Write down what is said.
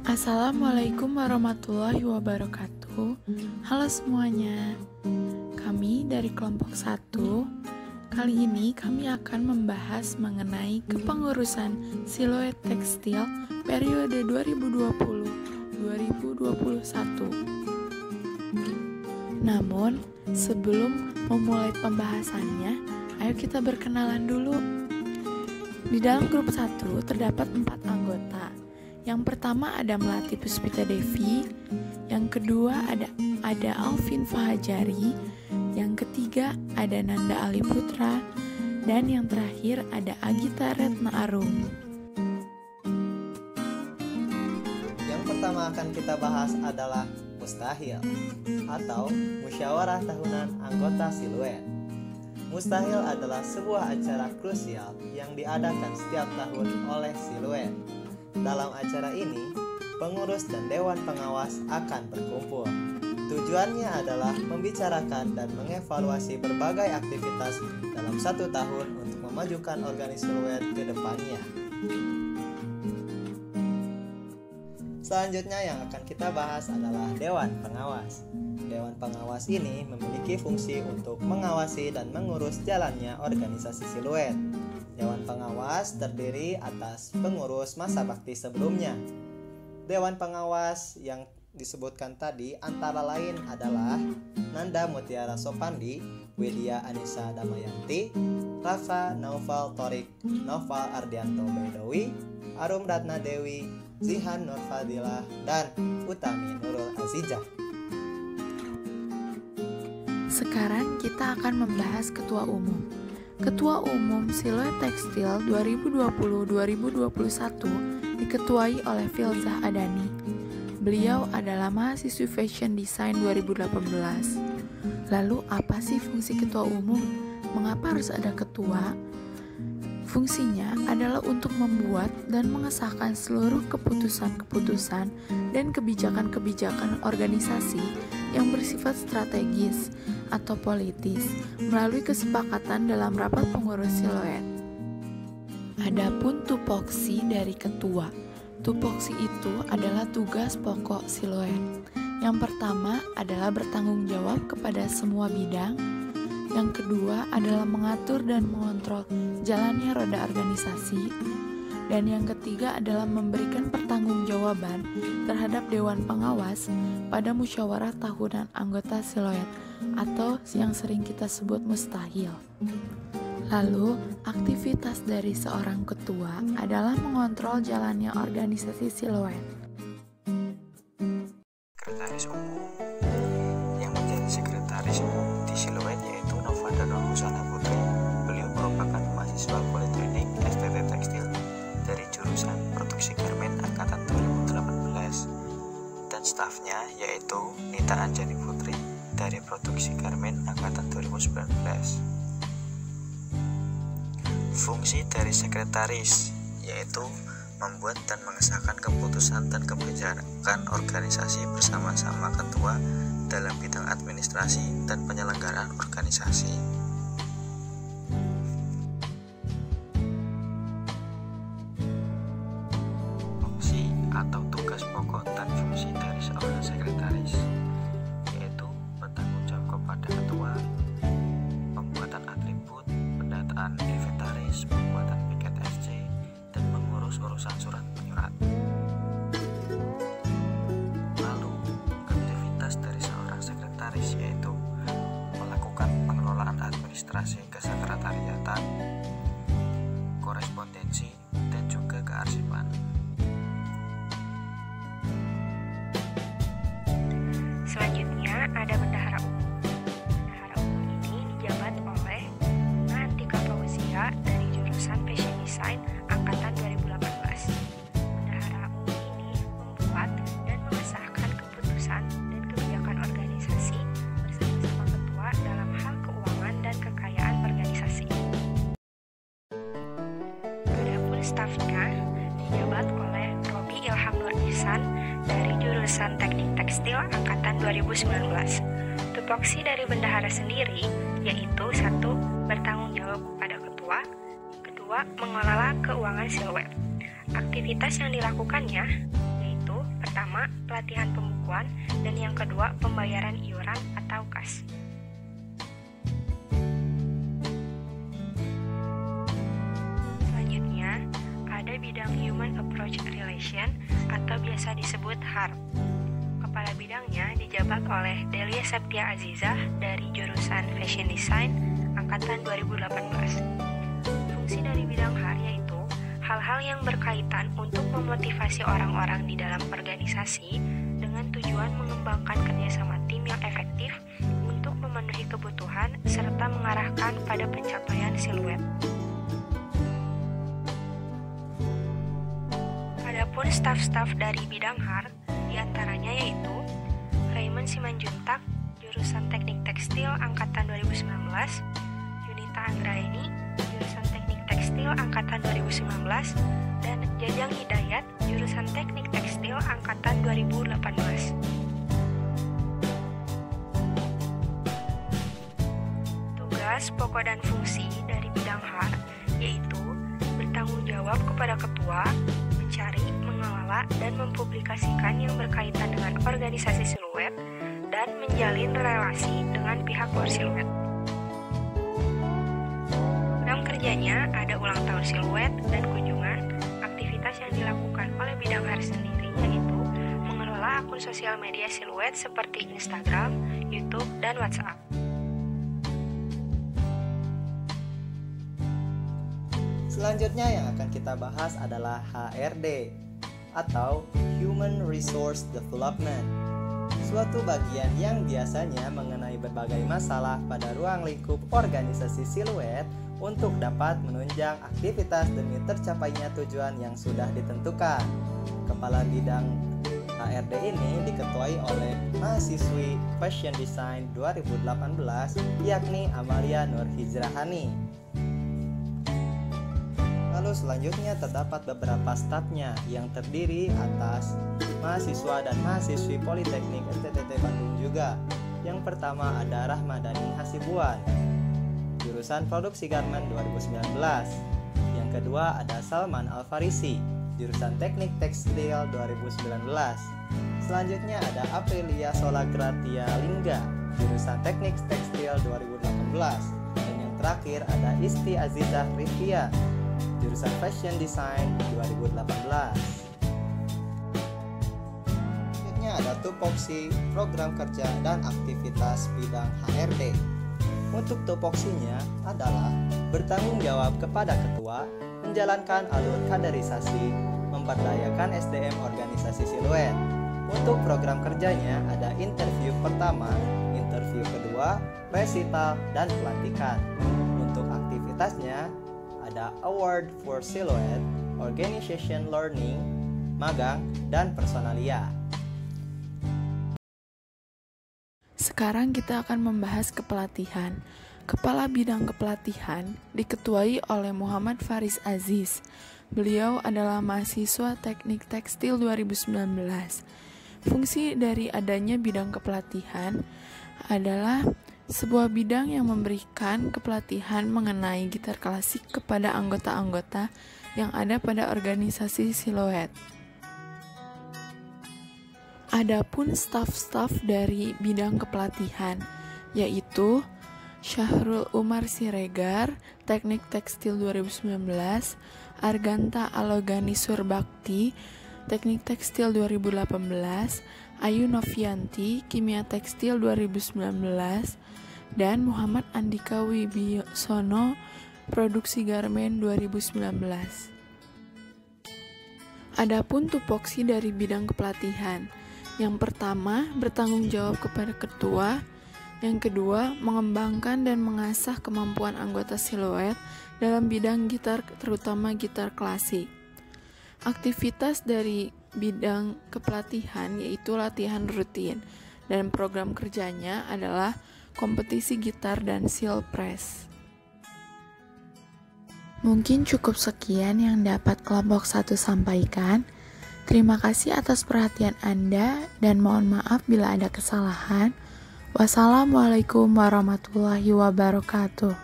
Assalamualaikum warahmatullahi wabarakatuh. Halo semuanya. Kami dari kelompok 1. Kali ini kami akan membahas mengenai kepengurusan siluet tekstil periode 2020-2021. Namun, sebelum memulai pembahasannya, ayo kita berkenalan dulu. Di dalam grup 1 terdapat 4 anggota. Yang pertama ada Melati Puspita Devi, yang kedua ada Alvin Fahajari, yang ketiga ada Nanda Ali Putra, dan yang terakhir ada Agita Retna Arum. Yang pertama akan kita bahas adalah Mustahil atau Musyawarah Tahunan Anggota Siluet. Mustahil adalah sebuah acara krusial yang diadakan setiap tahun oleh Siluet. Dalam acara ini, pengurus dan dewan pengawas akan berkumpul. Tujuannya adalah membicarakan dan mengevaluasi berbagai aktivitas dalam satu tahun untuk memajukan organisasi Siluet ke depannya. Selanjutnya yang akan kita bahas adalah Dewan Pengawas. Dewan Pengawas ini memiliki fungsi untuk mengawasi dan mengurus jalannya organisasi Siluet. Dewan Pengawas terdiri atas pengurus masa bakti sebelumnya. Dewan Pengawas yang disebutkan tadi antara lain adalah Nanda Mutiara Sopandi, Widya Anissa Damayanti, Rafa Naufal Torik, Noval Ardianto Baidowi, Arum Ratna Dewi, Zihan Nurfadilah, dan Utami Nurul Azizah. Sekarang kita akan membahas Ketua Umum. Ketua Umum Siluet Tekstil 2020-2021 diketuai oleh Filzah Adani. Beliau adalah mahasiswi Fashion Design 2018. Lalu apa sih fungsi Ketua Umum? Mengapa harus ada ketua? Fungsinya adalah untuk membuat dan mengesahkan seluruh keputusan-keputusan dan kebijakan-kebijakan organisasi yang bersifat strategis atau politis melalui kesepakatan dalam rapat pengurus Siluet. Adapun tupoksi dari ketua. Tupoksi itu adalah tugas pokok Siluet. Yang pertama adalah bertanggung jawab kepada semua bidang. Yang kedua adalah mengatur dan mengontrol jalannya roda organisasi. Dan yang ketiga adalah memberikan pertanggungjawaban terhadap Dewan Pengawas pada musyawarah tahunan anggota Siluet atau yang sering kita sebut Mustahil. Lalu, aktivitas dari seorang ketua adalah mengontrol jalannya organisasi Siluet. Sekretaris Umum yang menjadi sekretaris umum di Siluet yaitu Novanda Nurhusana Putri. Beliau merupakan mahasiswa Politeknik STT Tekstil dari jurusan Produksi Garmen angkatan 2018 dan stafnya yaitu Nita Anjani Putri dari Produksi Garmen angkatan 2019. Fungsi dari sekretaris yaitu membuat dan mengesahkan keputusan dan kebijakan organisasi bersama-sama ketua dalam bidang administrasi dan penyelenggaraan organisasi. Fungsi atau tugas pokok dan fungsi dari seorang sekretaris yaitu bertanggung jawab kepada ketua, pembuatan atribut, pendataan inventaris, pembuatan piket SC, dan mengurus urusan surat menyurat. Lalu, aktivitas dari seorang sekretaris yaitu melakukan pengelolaan administrasi kesekretariatan, korespondensi, dan juga kearsipan. Selanjutnya ada Bendahara Umum. Bendahara Umum ini dijabat oleh Nantika Fauzia dari jurusan Fashion Design angkatan 2018. Bendahara Umum ini membuat dan mengesahkan keputusan dan kebijakan organisasi bersama-sama ketua dalam hal keuangan dan kekayaan organisasi. Adapun stafnya dijabat oleh Robi Ilham Nur Ihsan dari jurusan Teknik Tekstil angkatan 2019. Tupoksi dari bendahara sendiri yaitu 1. Bertanggung jawab kepada ketua, kedua mengelola keuangan Siluet. Aktivitas yang dilakukannya yaitu pertama, pelatihan pembukuan, dan yang kedua, pembayaran iuran atau kas. Selanjutnya, ada bidang Human Approach Relation atau biasa disebut HARP. Kepala bidangnya dijabat oleh Delia Septia Azizah dari jurusan Fashion Design angkatan 2018. Fungsi dari bidang HARP yaitu hal-hal yang berkaitan untuk memotivasi orang-orang di dalam organisasi dengan tujuan mengembangkan kerjasama tim yang efektif untuk memenuhi kebutuhan serta mengarahkan pada pencapaian siluet. Adapun staf-staf dari bidang HARP diantaranya yaitu Raymond Simanjuntak, jurusan Teknik Tekstil angkatan 2019, Yunita Anggraini, jurusan Teknik Tekstil angkatan 2019, dan Jajang Hidayat, jurusan Teknik Tekstil angkatan 2018. Tugas, pokok, dan fungsi dari bidang HARP yaitu bertanggung jawab kepada ketua, mencari, mengelola, dan mempublikasikan yang berkaitan dengan organisasi siluet, dan menjalin relasi dengan pihak luar siluet. Program kerjanya ada ulang tahun siluet dan kunjungan. Aktivitas yang dilakukan oleh bidang HARP sendiri yaitu mengelola akun sosial media siluet seperti Instagram, YouTube, dan WhatsApp. Selanjutnya yang akan kita bahas adalah HRD atau Human Resource Development, suatu bagian yang biasanya mengenai berbagai masalah pada ruang lingkup organisasi siluet untuk dapat menunjang aktivitas demi tercapainya tujuan yang sudah ditentukan. Kepala bidang HRD ini diketuai oleh mahasiswi Fashion Design 2018 yakni Amalia Nur Hijrahani. Lalu selanjutnya terdapat beberapa stafnya yang terdiri atas mahasiswa dan mahasiswi Politeknik STTT Bandung juga. Yang pertama ada Rahmadani Hasibuan, jurusan Produksi Garmen 2019. Yang kedua ada Salman Alfarisi, jurusan Teknik Tekstil 2019. Selanjutnya ada Aprilia Solagratia Lingga, jurusan Teknik Tekstil 2018. Dan yang terakhir ada Isti Azizah Rifia, jurusan Fashion Design 2018. Selanjutnya ada tupoksi, program kerja, dan aktivitas bidang HRD. Untuk tupoksinya adalah bertanggung jawab kepada ketua, menjalankan alur kaderisasi, memberdayakan SDM organisasi siluet. Untuk program kerjanya ada interview pertama, interview kedua, resital, dan pelantikan. Untuk aktivitasnya ada award for silhouette, organization learning, magang, dan personalia. Sekarang kita akan membahas kepelatihan. Kepala bidang kepelatihan diketuai oleh Muhammad Faris Aziz. Beliau adalah mahasiswa Teknik Tekstil 2019. Fungsi dari adanya bidang kepelatihan adalah sebuah bidang yang memberikan kepelatihan mengenai gitar klasik kepada anggota-anggota yang ada pada organisasi siluet. Adapun staf-staf dari bidang kepelatihan yaitu Syahrul Umar Siregar, Teknik Tekstil 2019, Arganta Alogani Surbakti, Teknik Tekstil 2018, Ayu Novianti, Kimia Tekstil 2019, dan Muhammad Andika Wibisono, Produksi Garmen 2019. Adapun tupoksi dari bidang kepelatihan, yang pertama bertanggung jawab kepada ketua, yang kedua mengembangkan dan mengasah kemampuan anggota siluet dalam bidang gitar, terutama gitar klasik. Aktivitas dari bidang kepelatihan yaitu latihan rutin, dan program kerjanya adalah kompetisi gitar dan seal press. Mungkin cukup sekian yang dapat kelompok 1 sampaikan. Terima kasih atas perhatian Anda dan mohon maaf bila ada kesalahan. Wassalamualaikum warahmatullahi wabarakatuh.